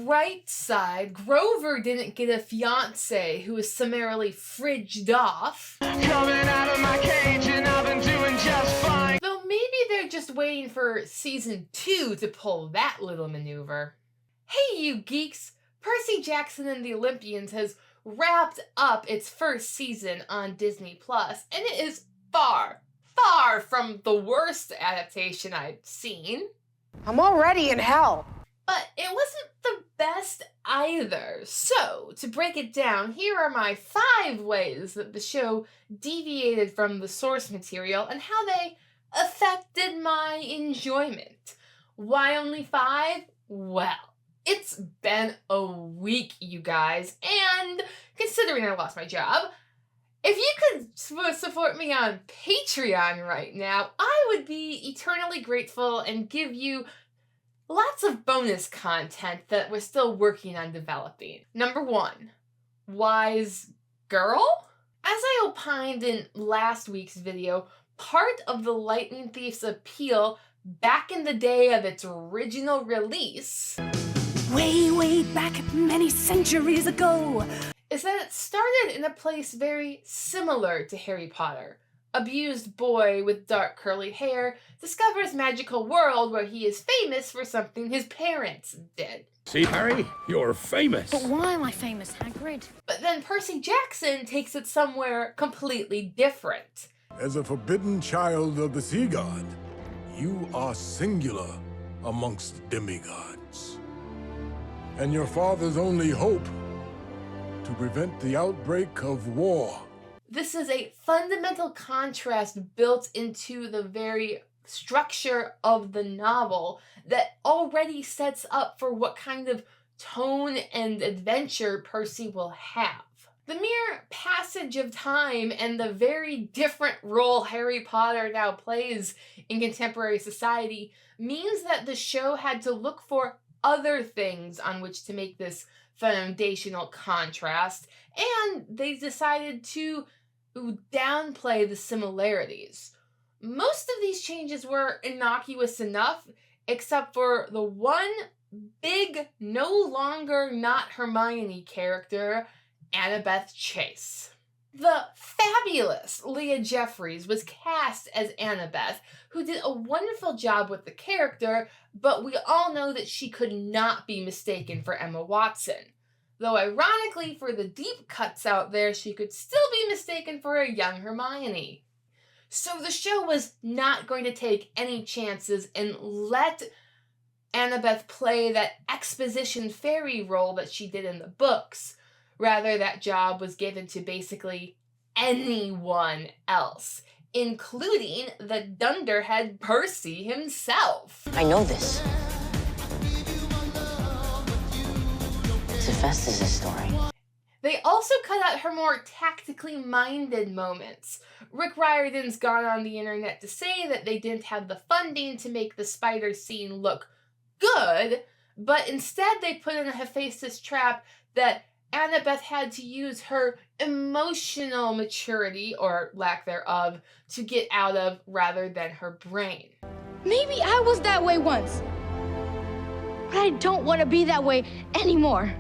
bright side, Grover didn't get a fiance who was summarily fridged off. Coming out of my cage and I've been doing just fine. Though maybe they're just waiting for season 2 to pull that little maneuver. Hey you geeks! Percy Jackson and the Olympians has wrapped up its first season on Disney+, and it is far, far from the worst adaptation I've seen. I'm already in hell. But it wasn't the best either. So, to break it down, here are my 5 ways that the show deviated from the source material and how they affected my enjoyment. Why only 5? Well, it's been a week, you guys, and considering I lost my job, if you could support me on Patreon right now, I would be eternally grateful and give you lots of bonus content that we're still working on developing. Number 1, Wise Girl? As I opined in last week's video, part of the Lightning Thief's appeal back in the day of its original release, way back many centuries ago, is that it started in a place very similar to Harry Potter. Abused boy with dark curly hair discovers magical world where he is famous for something his parents did. See, Harry? You're famous. But why am I famous, Hagrid? But then Percy Jackson takes it somewhere completely different. As a forbidden child of the sea god, you are singular amongst demigods. And your father's only hope to prevent the outbreak of war. This is a fundamental contrast built into the very structure of the novel that already sets up for what kind of tone and adventure Percy will have. The mere passage of time and the very different role Harry Potter now plays in contemporary society means that the show had to look for other things on which to make this foundational contrast, and they decided to downplay the similarities. Most of these changes were innocuous enough, except for the one big, no longer not Hermione character, Annabeth Chase. The fabulous Leah Jeffries was cast as Annabeth, who did a wonderful job with the character, but we all know that she could not be mistaken for Emma Watson. Though ironically, for the deep cuts out there, she could still be mistaken for a young Hermione. So the show was not going to take any chances and let Annabeth play that exposition fairy role that she did in the books. Rather, that job was given to basically anyone else, including the dunderhead Percy himself. I know this. It's Hephaestus' story. They also cut out her more tactically minded moments. Rick Riordan's gone on the internet to say that they didn't have the funding to make the spider scene look good, but instead they put in a Hephaestus trap that Annabeth had to use her emotional maturity, or lack thereof, to get out of rather than her brain. Maybe I was that way once, but I don't want to be that way anymore.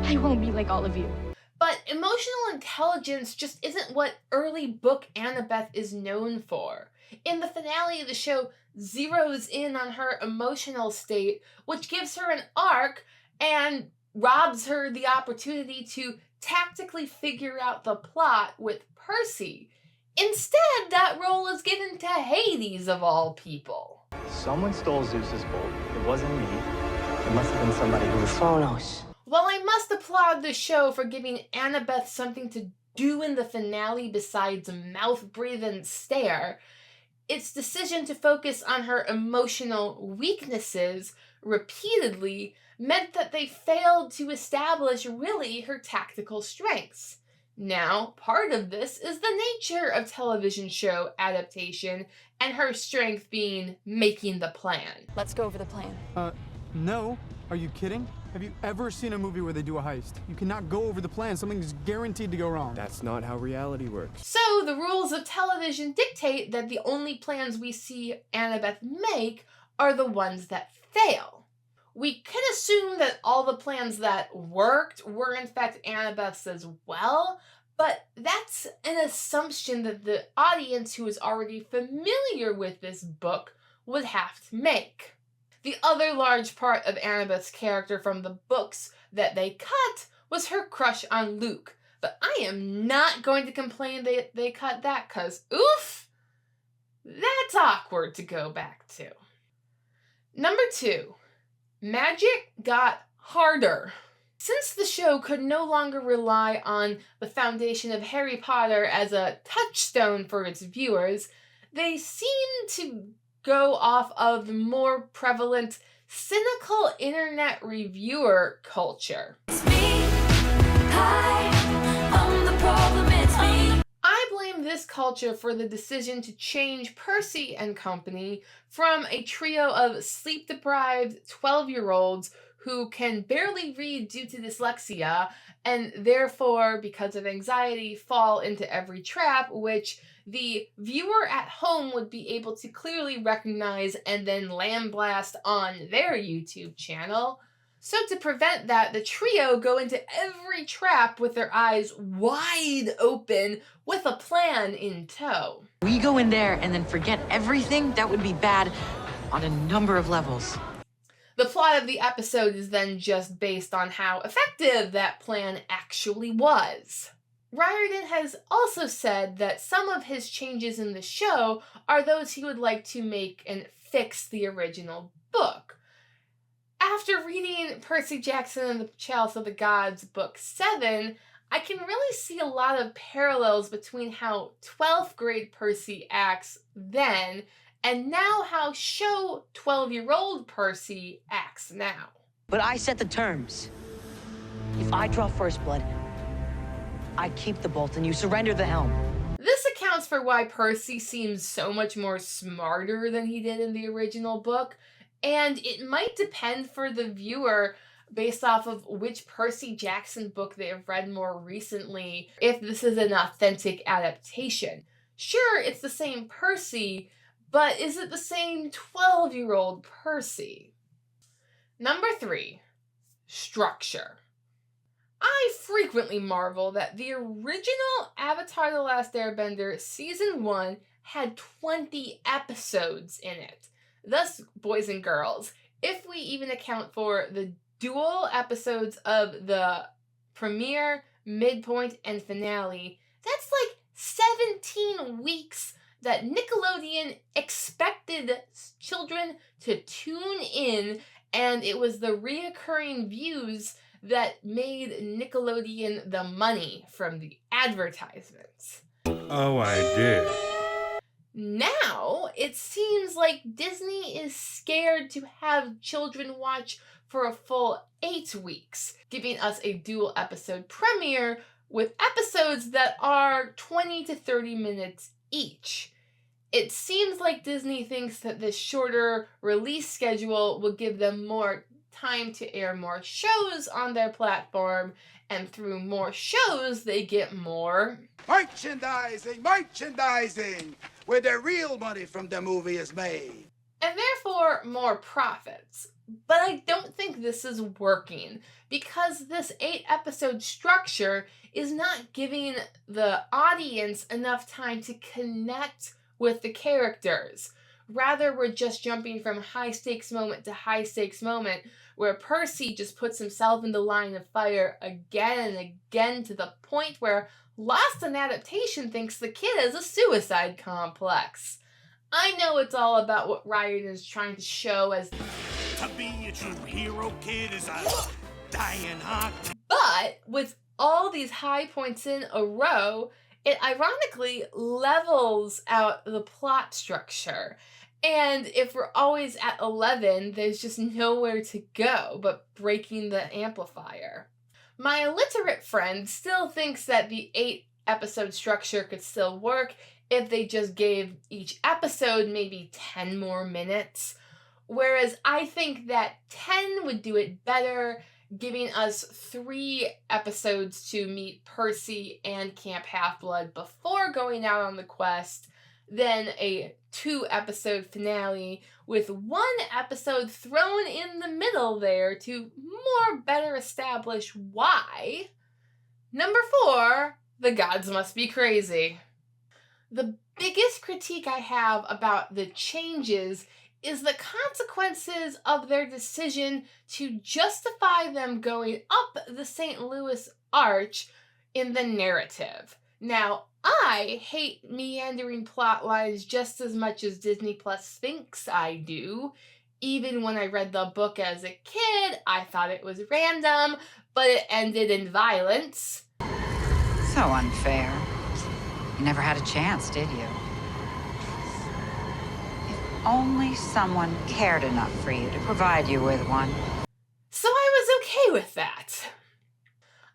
I won't be like all of you. But emotional intelligence just isn't what early book Annabeth is known for. In the finale, the show zeroes in on her emotional state, which gives her an arc and robs her the opportunity to tactically figure out the plot with Percy. Instead, that role is given to Hades of all people. Someone stole Zeus's bolt. It wasn't me. It must have been somebody who was Phonos. While I must applaud the show for giving Annabeth something to do in the finale besides mouth breathe and stare, its decision to focus on her emotional weaknesses repeatedly meant that they failed to establish really her tactical strengths. Now, part of this is the nature of television show adaptation, and her strength being making the plan. Let's go over the plan. No. Are you kidding? Have you ever seen a movie where they do a heist? You cannot go over the plan. Something's guaranteed to go wrong. That's not how reality works. So the rules of television dictate that the only plans we see Annabeth make are the ones that fail. We can assume that all the plans that worked were in fact Annabeth's as well, but that's an assumption that the audience who is already familiar with this book would have to make. The other large part of Annabeth's character from the books that they cut was her crush on Luke, but I am not going to complain that they cut that, cause oof, that's awkward to go back to. Number 2, magic got harder. Since the show could no longer rely on the foundation of Harry Potter as a touchstone for its viewers, they seemed to go off of the more prevalent, cynical internet reviewer culture. It's me. Hi, I'm the problem, it's me. I blame this culture for the decision to change Percy and company from a trio of sleep-deprived 12-year-olds who can barely read due to dyslexia and therefore, because of anxiety, fall into every trap, which the viewer at home would be able to clearly recognize and then lambaste on their YouTube channel. So to prevent that, the trio go into every trap with their eyes wide open with a plan in tow. We go in there and then forget everything. That would be bad on a number of levels. The plot of the episode is then just based on how effective that plan actually was. Riordan has also said that some of his changes in the show are those he would like to make and fix the original book. After reading Percy Jackson and the Chalice of the Gods, Book 7, I can really see a lot of parallels between how 12th grade Percy acts then and now how show 12-year-old Percy acts now. But I set the terms. If I draw first blood, I keep the bolt and you surrender the helm. This accounts for why Percy seems so much more smarter than he did in the original book, and it might depend for the viewer based off of which Percy Jackson book they have read more recently, if this is an authentic adaptation. Sure, it's the same Percy, but is it the same 12-year-old Percy? Number 3, structure. I frequently marvel that the original Avatar: The Last Airbender Season 1 had 20 episodes in it. Thus, boys and girls, if we even account for the dual episodes of the premiere, midpoint, and finale, that's like 17 weeks that Nickelodeon expected children to tune in, and it was the reoccurring views that made Nickelodeon the money from the advertisements. Oh, I did. Now, it seems like Disney is scared to have children watch for a full 8 weeks, giving us a dual episode premiere with episodes that are 20 to 30 minutes each. It seems like Disney thinks that this shorter release schedule will give them more time to air more shows on their platform, and through more shows they get more merchandising, where the real money from the movie is made, and therefore more profits. But I don't think this is working, because this 8-episode structure is not giving the audience enough time to connect with the characters. Rather, we're just jumping from high stakes moment to high stakes moment, where Percy just puts himself in the line of fire again and again, to the point where Lost in Adaptation thinks the kid has a suicide complex. I know it's all about what Riordan is trying to show as To be a true hero, kid, is a dying heart. But with all these high points in a row, it ironically levels out the plot structure. And if we're always at 11, there's just nowhere to go but breaking the amplifier. My illiterate friend still thinks that the 8-episode structure could still work if they just gave each episode maybe 10 more minutes. Whereas I think that 10 would do it better, giving us 3 episodes to meet Percy and Camp Half-Blood before going out on the quest, than a 2-episode finale with 1 episode thrown in the middle there to more better establish why. Number 4, the gods must be crazy. The biggest critique I have about the changes is the consequences of their decision to justify them going up the St. Louis Arch in the narrative. Now, I hate meandering plot lines just as much as Disney Plus thinks I do. Even when I read the book as a kid, I thought it was random, but it ended in violence. So unfair. You never had a chance, did you? If only someone cared enough for you to provide you with one. So I was okay with that.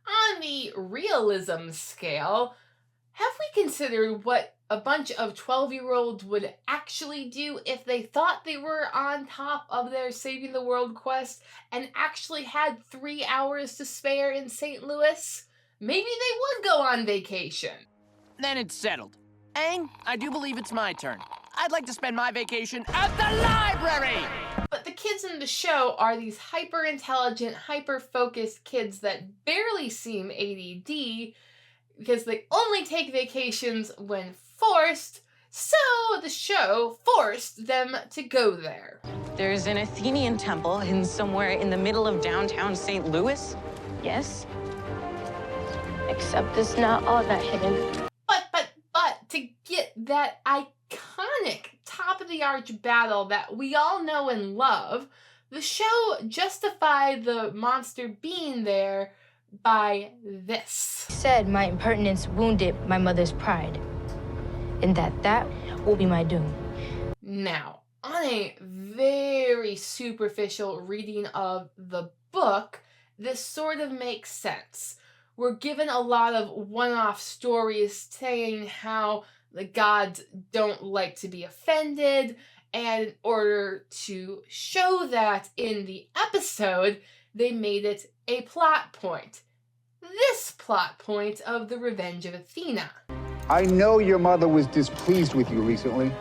On the realism scale, have we considered what a bunch of 12-year-olds would actually do if they thought they were on top of their saving the world quest and actually had 3 hours to spare in St. Louis? Maybe they would go on vacation. Then it's settled. Aang, I do believe it's my turn. I'd like to spend my vacation at the library! But the kids in the show are these hyper-intelligent, hyper-focused kids that barely seem ADD because they only take vacations when forced, so the show forced them to go there. There's an Athenian temple hidden somewhere in the middle of downtown St. Louis? Yes. Except it's not all that hidden. But to get that iconic top-of-the-arch battle that we all know and love, the show justified the monster being there by this. He said my impertinence wounded my mother's pride, and that will be my doom. Now, on a very superficial reading of the book, this sort of makes sense. We're given a lot of one-off stories saying how the gods don't like to be offended, and in order to show that in the episode, they made it a plot point. This plot point of the Revenge of Athena. I know your mother was displeased with you recently.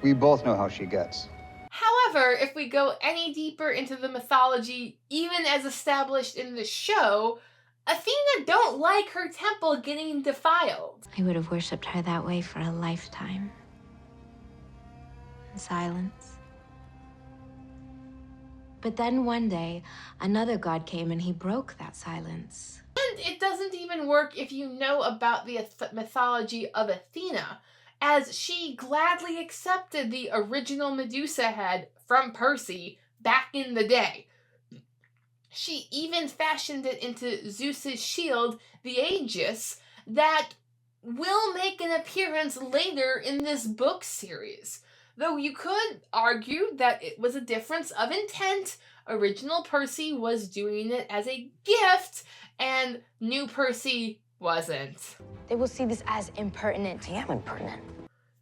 We both know how she gets. However, if we go any deeper into the mythology, even as established in the show, Athena don't like her temple getting defiled. I would have worshipped her that way for a lifetime. In silence. But then one day, another god came and he broke that silence. And it doesn't even work if you know about the mythology of Athena, as she gladly accepted the original Medusa head from Percy back in the day. She even fashioned it into Zeus's shield, the Aegis, that will make an appearance later in this book series. Though you could argue that it was a difference of intent. Original Percy was doing it as a gift, and new Percy wasn't. They will see this as impertinent. I am impertinent.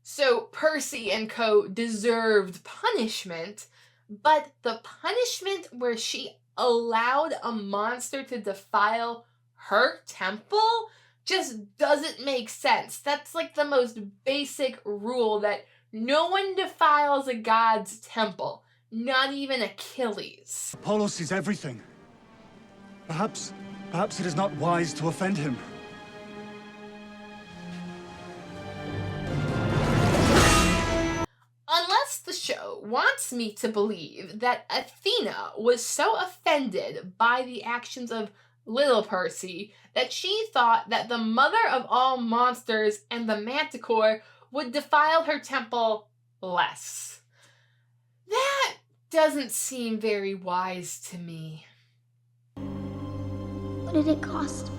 So Percy and co. deserved punishment, but the punishment where she allowed a monster to defile her temple just doesn't make sense. That's like the most basic rule, that no one defiles a god's temple, not even Achilles. Apollo sees everything. Perhaps it is not wise to offend him. Unless the show wants me to believe that Athena was so offended by the actions of little Percy that she thought that the mother of all monsters and the Manticore would defile her temple less. That doesn't seem very wise to me. What did it cost?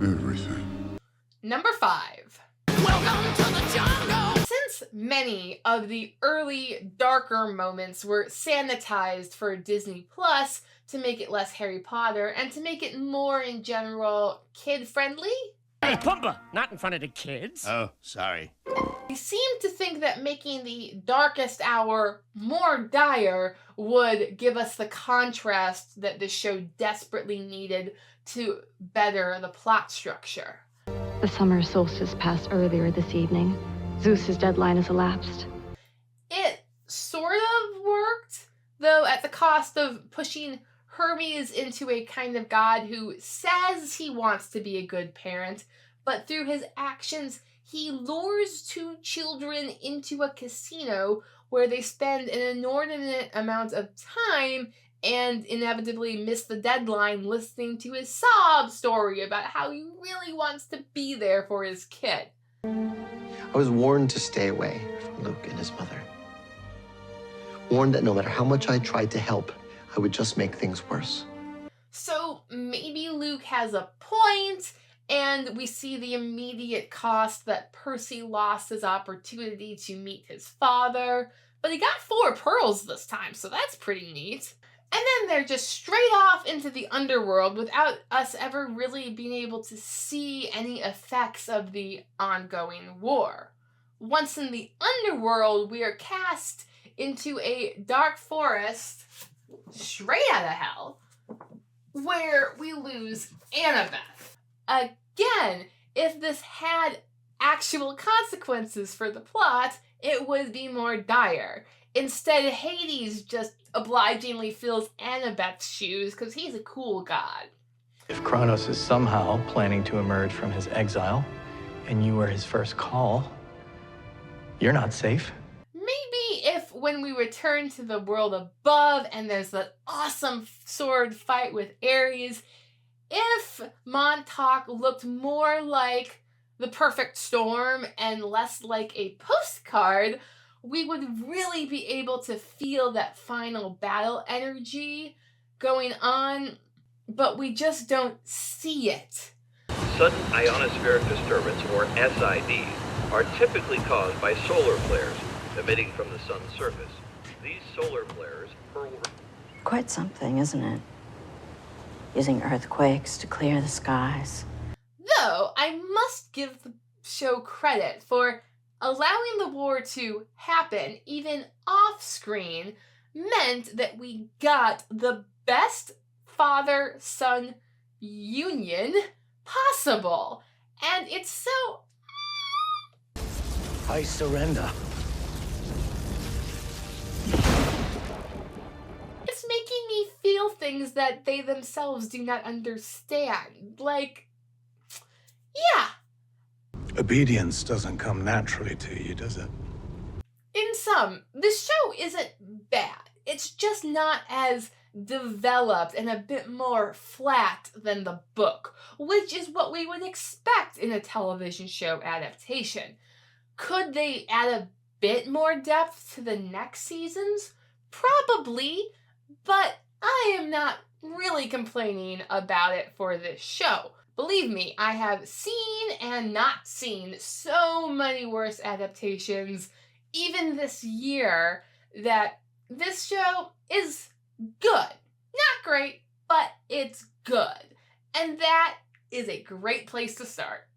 Everything. Number 5. Welcome to the jungle! Since many of the early darker moments were sanitized for Disney Plus to make it less Harry Potter and to make it more in general kid-friendly, Hey, Pumbaa! Not in front of the kids. Oh, sorry. I seem to think that making the darkest hour more dire would give us the contrast that this show desperately needed to better the plot structure. The summer solstice passed earlier this evening. Zeus's deadline has elapsed. It sort of worked, though at the cost of pushing Hermes into a kind of god who says he wants to be a good parent, but through his actions, he lures two children into a casino where they spend an inordinate amount of time and inevitably miss the deadline listening to his sob story about how he really wants to be there for his kid. I was warned to stay away from Luke and his mother. Warned that no matter how much I tried to help, I would just make things worse. So maybe Luke has a point, and we see the immediate cost that Percy lost his opportunity to meet his father, but he got 4 pearls this time, so that's pretty neat. And then they're just straight off into the underworld without us ever really being able to see any effects of the ongoing war. Once in the underworld, we are cast into a dark forest straight out of hell, where we lose Annabeth. Again, if this had actual consequences for the plot, it would be more dire. Instead, Hades just obligingly fills Annabeth's shoes because he's a cool god. If Kronos is somehow planning to emerge from his exile, and you were his first call, you're not safe. Maybe if when we return to the world above and there's that awesome sword fight with Ares, if Montauk looked more like the perfect storm and less like a postcard, we would really be able to feel that final battle energy going on, but we just don't see it. Sudden ionospheric disturbance, or SID, are typically caused by solar flares emitting from the sun's surface. These solar flares hurl... Quite something, isn't it? Using earthquakes to clear the skies. Though, I must give the show credit for allowing the war to happen, even off-screen, meant that we got the best father-son union possible. And it's so... I surrender. It's making me feel things that they themselves do not understand. Like, yeah. Obedience doesn't come naturally to you, does it? In sum, this show isn't bad. It's just not as developed and a bit more flat than the book, which is what we would expect in a television show adaptation. Could they add a bit more depth to the next seasons? Probably, but I am not really complaining about it for this show. Believe me, I have seen and not seen so many worse adaptations, even this year, that this show is good. Not great, but it's good. And that is a great place to start.